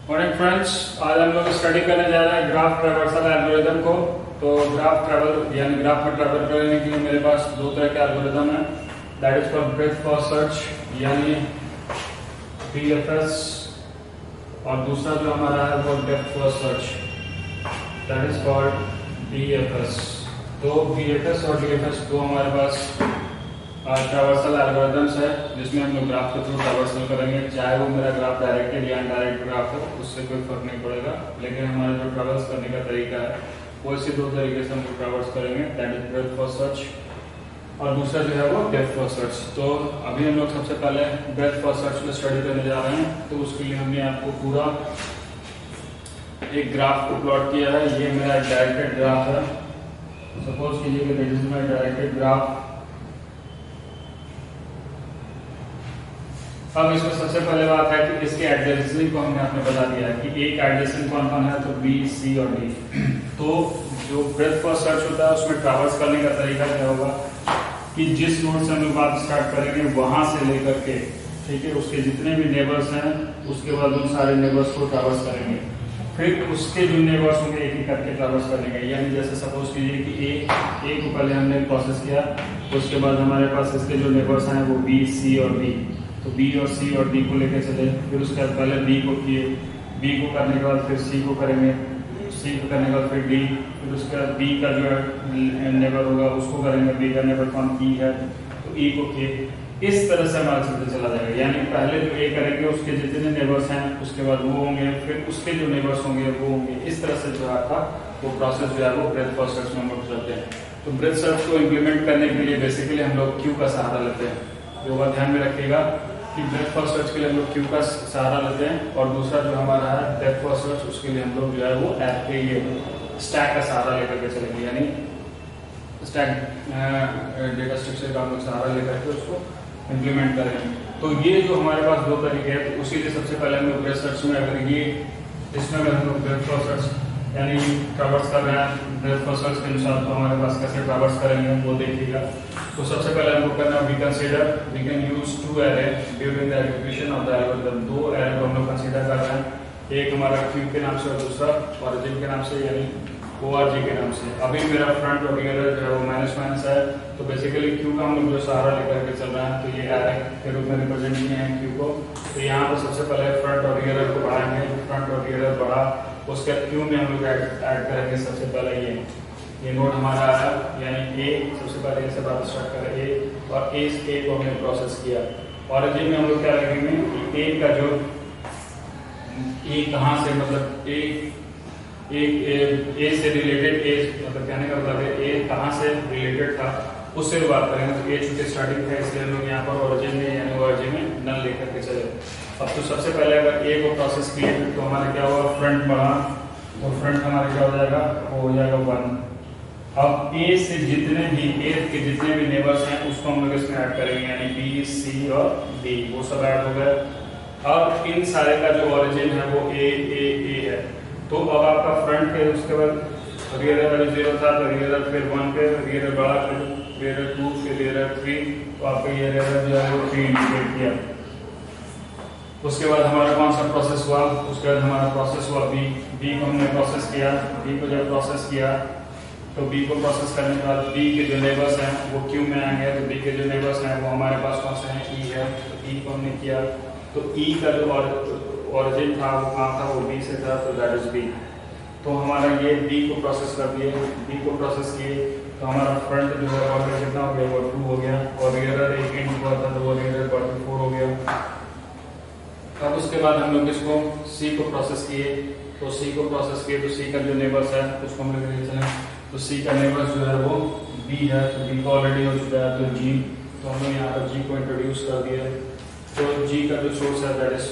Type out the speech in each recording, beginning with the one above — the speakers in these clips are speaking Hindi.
मॉर्निंग फ्रेंड्स, आज हम लोग स्टडी करने जा रहे हैं ग्राफ ट्रैवर्सल एल्गोरिदम को। तो ग्राफ ट्रैवल यानी ग्राफ में ट्रैवल करने के लिए मेरे पास दो तरह के एल्गोरिदम है। That is for breath first search यानी BFS, और दूसरा जो हमारा है वो depth first search, that is called DFS। तो BFS और DFS दो हमारे पास ट्रैवर्सल एल्गोरिदम्स है जिसमें हम लोग ग्राफ के थ्रू ट्रैवर्सल करेंगे। चाहे वो मेरा ग्राफ डायरेक्टेड या इनडायरेक्ट ग्राफ हो, उससे कोई फर्क नहीं पड़ेगा, लेकिन हमारा जो ट्रैवर्स करने का तरीका है वो इसी दो तरीके से हम लोग ट्रैवर्स करेंगे। That is breath first search और दूसरा जो है वो डेप्थ फर्स्ट सर्च। तो अभी हम लोग सबसे पहले ब्रेथ फर्स्ट सर्च में स्टडी करने जा रहे हैं। तो उसके लिए हमने आपको पूरा एक ग्राफ को प्लॉट किया है। ये मेरा डायरेक्टेड ग्राफ है। सपोज कीजिए कि this is my directed graph. अब इसमें सबसे पहले बात है कि इसके एडजेसेंट को हमने आपने बता दिया है कि एक एडजेसेंट कौन कौन है, तो B, C और D। तो जो ब्रेथ फर्स्ट सर्च होता है उसमें ट्रैवर्स करने का तरीका क्या होगा कि जिस नोड से हम लोग बात स्टार्ट करेंगे वहां से लेकर के, ठीक है, उसके जितने भी नेबर्स हैं उसके बाद उन सारे नेबर्स को ट्रैवर्स करेंगे। फिर उसके जो नेबर्स होंगे एक एक करके ट्रैवर्स करेंगे। यानी जैसे सपोज कीजिए कि A को पहले हमने प्रोसेस किया, उसके बाद हमारे पास इसके जो नेबर्स हैं वो B, C और D। तो B और C और D को लेकर चले, फिर उसके बाद पहले B को किए, B को करने के बाद फिर C को करेंगे, C को करने के बाद फिर D, फिर उसके बाद B का जो नेबर होगा उसको करेंगे, B का नेबर कौन E है तो E को किए। इस तरह से हमारा चलते चला जाएगा। यानी पहले जो A करेंगे उसके जितने नेबर्स हैं उसके बाद वो होंगे, फिर उसके जो नेबर्स होंगे वो होंगे। इस तरह से जो आपका वो प्रोसेस जो है वो ब्रेथ फर्स्ट सर्च में हम लोग चलते हैं। तो ब्रेथ सर्च को इम्प्लीमेंट करने के लिए बेसिकली हम लोग क्यू का सहारा लेते हैं। जो बात ध्यान में रखिएगा कि ब्रेथ फर्स्ट सर्च के लिए हम लोग क्यू का सहारा लेते हैं, और दूसरा जो हमारा है डेप्थ फर्स्ट सर्च उसके लिए हम लोग जो है वो ऐप के ये स्टैक का सहारा लेकर के चलेंगे। यानी स्टैक डेटा स्ट्रक्चर का हम लोग सहारा लेकर के उसको इम्प्लीमेंट करेंगे। तो ये जो हमारे पास दो तरीके हैं, तो उसी लिए सबसे पहले हम लोग ब्रेथ सर्च में अगर ये इसमें अगर हम लोग ब्रेथ फर्स्ट सर्च यानी ट्रैवर्स कर रहे हैं ब्रेथ फर्स्ट सर्च के अनुसार, तो हमारे पास कैसे ट्रैवर्स करेंगे वो देखिएगा। तो सबसे पहले हमको करना we can use two array during the execution of the algorithm. दो एरे को हम लोग कंसीडर कर रहे हैं, एक हमारा क्यू के नाम से और दूसरा ओरिजिन के नाम से यानी ORG के नाम से। अभी मेरा फ्रंट और रियर जो है वो माइनस माइनस है, तो बेसिकली क्यू का हम लोग जो सहारा लेकर के चल रहे हैं, तो ये एरे के रूप में रिप्रेजेंट किए हैं क्यू को। तो यहाँ पर सबसे पहले फ्रंट और रियर को बढ़ाएंगे, फ्रंट और रियर बढ़ा, उसके क्यू में हम लोग ऐड करेंगे। सबसे पहले ये नोड हमारा आया, यानी A सबसे पहले से बात स्टार्ट करें A, और A को हमने प्रोसेस किया। ओरिजिन में हम लोग क्या रखेंगे कि A का जो A कहाँ से, मतलब A से रिलेटेड A, मतलब कहने का मतलब है A कहाँ से रिलेटेड था उससे बात करेंगे। तो A चूंकि स्टार्टिंग है इसलिए हम लोग यहाँ पर ओरिजिन में यानी ORG में नल लेकर के चले। अब तो सबसे पहले अगर A को प्रोसेस किए तो हमारे क्या हुआ, फ्रंट बढ़ा, तो फ्रंट हमारे क्या हो जाएगा, हो जाएगा 1। अब A से जितने भी A के जितने भी नेबर्स हैं उसको हम लोग इसमें ऐड करेंगे, यानी B, C और D वो सब ऐड हो गए। अब इन सारे का जो ओरिजिन है वो A है। तो अब आपका फ्रंट है, उसके बाद रियर 0 था तो रियर फिर 1 पे, रियर बढ़ा, फिर रियर 2, फिर रियर 3, तो आपका ये रियर जो है वो 3 इंडिकेट किया। उसके बाद हमारा कौन सा प्रोसेस हुआ, उसके बाद हमारा प्रोसेस हुआ B को हमने प्रोसेस किया। B को जब प्रोसेस किया तो B को प्रोसेस करने के बाद B के जो नेबर्स हैं वो क्यू में आएंगे। तो B के जो नेबर्स हैं वो हमारे पास कौन से हैं, E है, तो E को हमने किया। तो E का जो ओरिजिन था वो कहाँ था, वो B से था, तो दैट इज B। तो हमारा ये B को प्रोसेस कर दिए, B को प्रोसेस किए, तो हमारा फ्रंट जो है और कितना हो गया, वो 2 हो गया, और रियर एक इंट हुआ था तो वो रियर 4 हो गया। अब उसके बाद हम लोग इसको C को प्रोसेस किए, तो C को प्रोसेस किए, तो C का जो नेबर्स है उसको हम लोग लेके चले। तो C का नेबर्स जो है वो B है, तो B को ऑलरेडी हो चुका है, तो G, तो हम लोग यहाँ पर G को इंट्रोड्यूस कर दिया। तो G का जो सोर्स है दैट इज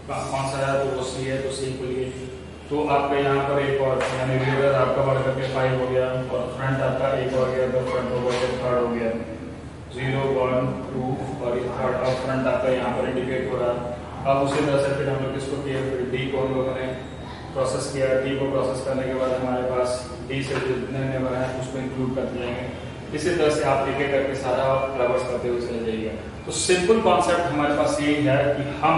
कौन सा है, तो वो C है, तो C को लिए। तो आपका यहाँ पर एक और यानी रियर आपका बढ़ करके 5 हो गया, और फ्रंट आपका एक और गया, तो फ्रंट हो गया, थर्ड हो गया 0, 1, 2 और ये थर्ड। अब फ्रंट आपका यहाँ पर इंडिकेट हो रहा है। अब उसी तरह से फिर हम लोग इसको किए, फिर D को हम लोगों ने प्रोसेस किया। D को प्रोसेस करने के बाद हमारे पास D से जितने नेबर हैं उसको इंक्लूड कर दिए। इसी तरह से आप एक एक करके सारा ट्रैवर्स करते हुए चले जाइएगा। तो सिंपल कॉन्सेप्ट हमारे पास ये है कि हम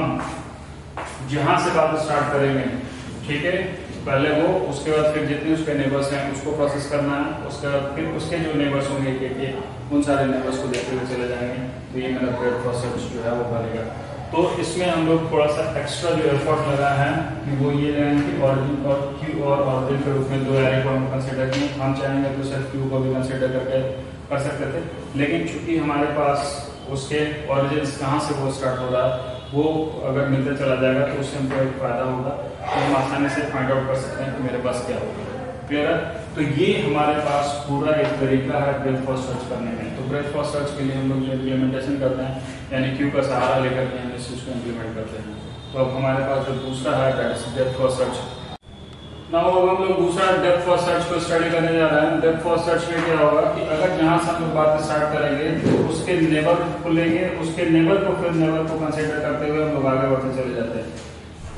जहां से बात स्टार्ट करेंगे, ठीक है, पहले वो, उसके बाद फिर जितने उसके नेबर्स हैं उसको प्रोसेस करना है, उसके बाद फिर उसके जो नेबर्स होंगे एक उन सारे नेबर्स को देखते हुए चले जाएंगे। तो ये मेरा ब्रेथ फर्स्ट सर्च जो है वो करेगा। तो इसमें हम लोग थोड़ा सा एक्स्ट्रा जो एफर्ट लगा है कि वो ये लेंगे कि ऑरिजिन और क्यू और ऑरिजिन के रूप में दो एरे को हम कंसिडर करें। हम चाहेंगे तो सिर्फ क्यू को भी कंसिडर करके कर सकते थे, लेकिन चूंकि हमारे पास उसके ऑरिजिन कहाँ से वो स्टार्ट हो रहा है वो अगर मिलता चला जाएगा तो उससे हमको एक फायदा होगा कि हम आसानी से फाइंड आउट कर सकते हैं कि मेरे पास क्या होगा। क्लियर है? तो ये हमारे पास पूरा एक तरीका है ब्रेथ फर्स्ट सर्च करने में। तो ब्रेथ फर्स्ट सर्च के लिए हम लोग जो इम्प्लीमेंटेशन करते हैं, यानी क्यू का सहारा लेकर के हम इस चीज को इम्प्लीमेंट करते हैं। तो अब हमारे पास जो दूसरा है डेप्थ फर्स्ट सर्च। नाउ अब हम लोग दूसरा डेप्थ फर्स्ट सर्च को स्टडी करने जा रहे हैं। डेप्थ फर्स्ट सर्च में क्या होगा कि अगर जहां से हम लोग बात स्टार्ट करेंगे तो उसके नेबर को लेंगे, उसके नेबर को फिर नेबर को कंसीडर करते हुए हम लोग आगे बढ़ते चले जाते हैं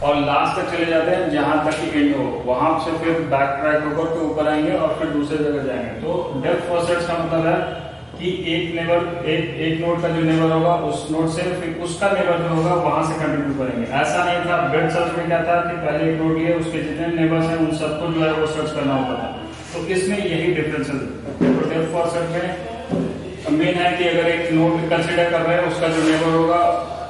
और लास्ट तक चले जाते हैं जहां तक कि एंड हो। वहां से फिर बैक ट्रैक होकर के ऊपर आएंगे और फिर दूसरे जगह जाएंगे। तो डेप्थ फर्स्ट सर्च का मतलब है कि एक नेबर, एक नोड का जो नेबर होगा उस नोड से फिर उसका नेबर जो होगा वहां से कंटिन्यू करेंगे। ऐसा नहीं था ब्रेथ सर्च में, क्या था कि पहले एक नोड लिए, उसके जितने नेबर्स हैं उन सबको जो है वो सर्च करना होता था। तो इसमें यही डिफरेंस है। तो डेप्थ फर्स्ट सर्च में मेन है कि अगर एक नोड कंसिडर कर रहे हैं, उसका जो नेबर होगा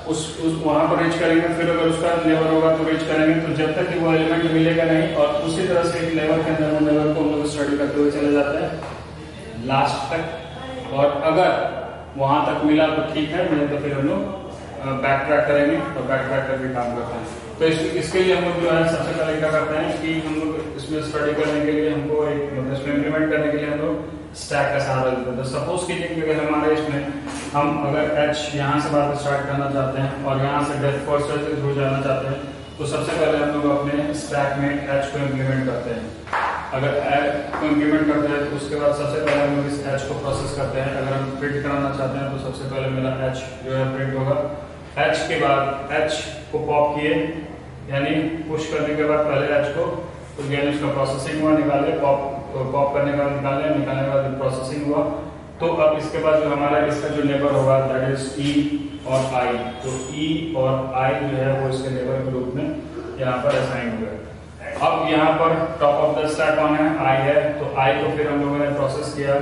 उस वहां पर रीच करेंगे, फिर अगर उसका नेबर होगा तो रीच करेंगे। तो जब तक कि वो एलिमेंट मिलेगा नहीं, और उसी तरह से एक लेवल के अंदर वो नेबर को हम लोग स्टडी करते हुए चले जाते हैं लास्ट तक। और अगर वहां तक मिला तो ठीक है, नहीं तो फिर हम लोग बैक ट्रैक करेंगे और बैक ट्रैक करके काम करते हैं। तो इसके लिए हम लोग जो है सबसे पहले क्या करते हैं कि हम लोग इसमें स्टडी करने के लिए हमको एक इसमें इम्प्लीमेंट करने के लिए हम लोग स्टैक का सहारा लेते हैं। तो सपोज कीजिए कि अगर हमारे इसमें हम अगर एच यहाँ से बात स्टार्ट करना चाहते हैं और यहाँ से डेप्थ फर्स्ट सर्च के थ्रू जाना चाहते हैं, तो सबसे पहले हम लोग अपने स्टैक में एच को इम्प्लीमेंट करते हैं। अगर एच को इम्प्लीमेंट करते हैं तो उसके बाद सबसे पहले हम लोग इस एच को प्रोसेस करते हैं। अगर हम प्रिंट कराना चाहते हैं तो सबसे पहले मेरा एच जो है प्रिंट होगा। एच के बाद एच को पॉप किए, यानी पुश करने के बाद पहले एच को तो यानी उसका प्रोसेसिंग हुआ, निकाले, पॉप करने के बाद निकालने के बाद प्रोसेसिंग हुआ। तो अब इसके बाद जो हमारा इसका जो नेबर होगा दैट इज ई और आई। तो ई और आई जो है वो इसके नेबर के रूप में यहाँ पर असाइन हो गए। अब यहाँ पर टॉप ऑफ द स्टैक कौन है? आई है। तो आई को फिर हम लोगों ने प्रोसेस किया,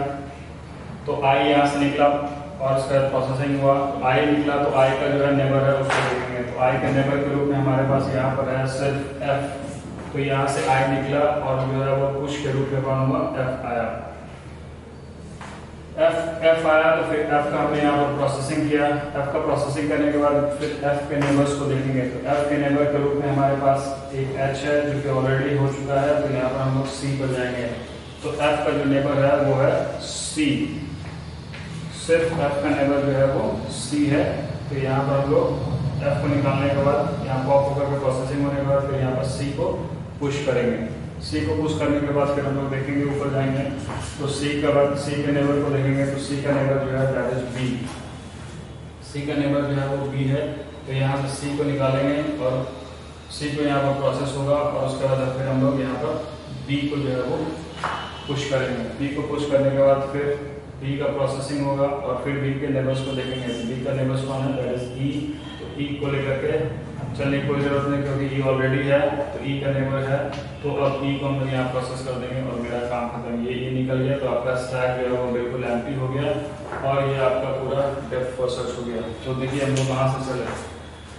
तो आई यहाँ से निकला और उसका प्रोसेसिंग हुआ। आई निकला तो आई का जो है नेबर है उसको देखेंगे। तो आई के नेबर के रूप में हमारे पास यहाँ पर है सिर्फ एफ। तो यहाँ से आई निकला और जो है वो पुश के रूप में कौन हुआ? एफ आया। एफ आया तो फिर एफ का हमने यहाँ पर प्रोसेसिंग किया। एफ का प्रोसेसिंग करने के बाद फिर एफ के नेबर्स को देखेंगे। तो एफ के नेबर के रूप में हमारे पास एक एच है जो कि ऑलरेडी हो चुका है। तो यहाँ पर हम लोग सी पर जाएंगे। तो एफ का जो नेबर है वो है सी। सिर्फ एफ का नेबर जो है वो सी है। तो यहाँ पर हम लोग एफ को निकालने के बाद यहाँ पॉप होकर के प्रोसेसिंग होने के बाद फिर यहाँ पर सी को पुश करेंगे। सी को पुश करने के बाद फिर हम लोग देखेंगे ऊपर जाएंगे तो सी के बाद सी के नेबर को देखेंगे। तो सी का नेबर जो है दैट इज बी। सी का नेबर जो है वो बी है। तो यहाँ से सी को निकालेंगे और सी को यहाँ पर प्रोसेस होगा और उसके बाद फिर हम लोग यहाँ पर बी को जो है वो पुश करेंगे। बी को पुश करने के बाद फिर बी का प्रोसेसिंग होगा और फिर बी के नेबर्स को देखेंगे। बी का नेबर्स कौन है? दैट इज ई। तो ई को लेकर के चलने की कोई जरूरत नहीं क्योंकि ई ऑलरेडी है। तो ई का नेबर है तो अब ई को हम यहाँ प्रोसेस कर देंगे और मेरा काम खत्म। ये ई निकल गया तो आपका स्टैक जो है वो बिल्कुल एम्प्टी हो गया और ये आपका पूरा डेप्थ फर्स्ट सर्च हो गया। तो देखिए हम लोग कहाँ से चले,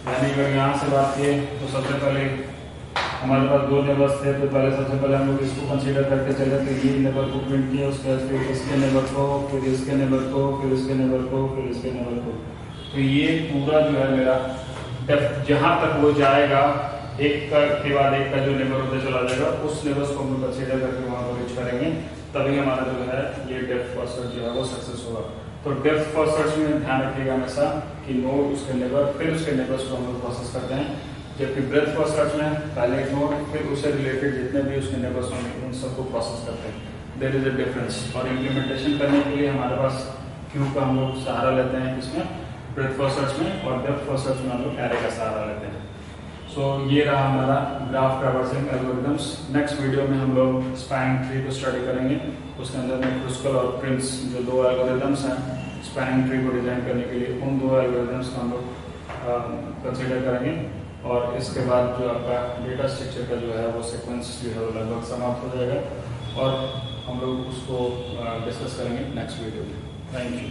यानी अगर यहाँ से बात किए तो सबसे पहले हमारे पास दो नेबर्स थे। तो पहले सबसे पहले हम लोग इसको कंसीडर करके चले। तो ये नेबर को प्रिंट किया, उसके बाद फिर इसके नेबर को, फिर इसके नेबर को, फिर इसके नेबर को, फिर इसके नेबर को। तो ये पूरा जो है मेरा जहां तक वो जाएगा एक का के बाद एक का जो नेबर होता चला जाएगा उस नेबर्स को हम लोग कंसीडर करके वहां पर रीच करेंगे। तभी हमारा जो है ये डेप्थ फर्स्ट सर्च जो है वो सक्सेस होगा। तो डेप्थ फर्स्ट सर्च में ध्यान रखिएगा हमेशा कि नोड, उसके नेबर, फिर उसके नेबर्स को हम लोग प्रोसेस करते हैं। जबकि ब्रेथ फर्स्ट सर्च में पहले एक नोड, फिर उससे रिलेटेड जितने भी उसके नेबर्स होंगे उन सबको प्रोसेस करते हैं। There is a difference. और इम्प्लीमेंटेशन करने के लिए हमारे पास क्यू का हम लोग सहारा लेते हैं इसमें ब्रेथ फर्स्ट सर्च में, और डेप्थ फर्स्ट सर्च में हम लोग एरे का सहारा लेते हैं। सो ये रहा हमारा graph traversing algorithms. Next video में हम लोग स्पैनिंग ट्री को स्टडी करेंगे। उसके अंदर में क्रुस्कल और प्रिंस जो दो एल्गोरिथम्स हैं स्पैनिंग ट्री को डिजाइन करने के लिए, उन दो एल्गोरिथम्स को हम लोग कंसिडर करेंगे और इसके बाद जो आपका डेटा स्ट्रक्चर का जो है वो सीक्वेंस जो है वो लगभग समाप्त हो जाएगा और हम लोग उसको डिस्कस करेंगे नेक्स्ट वीडियो में। Thank you.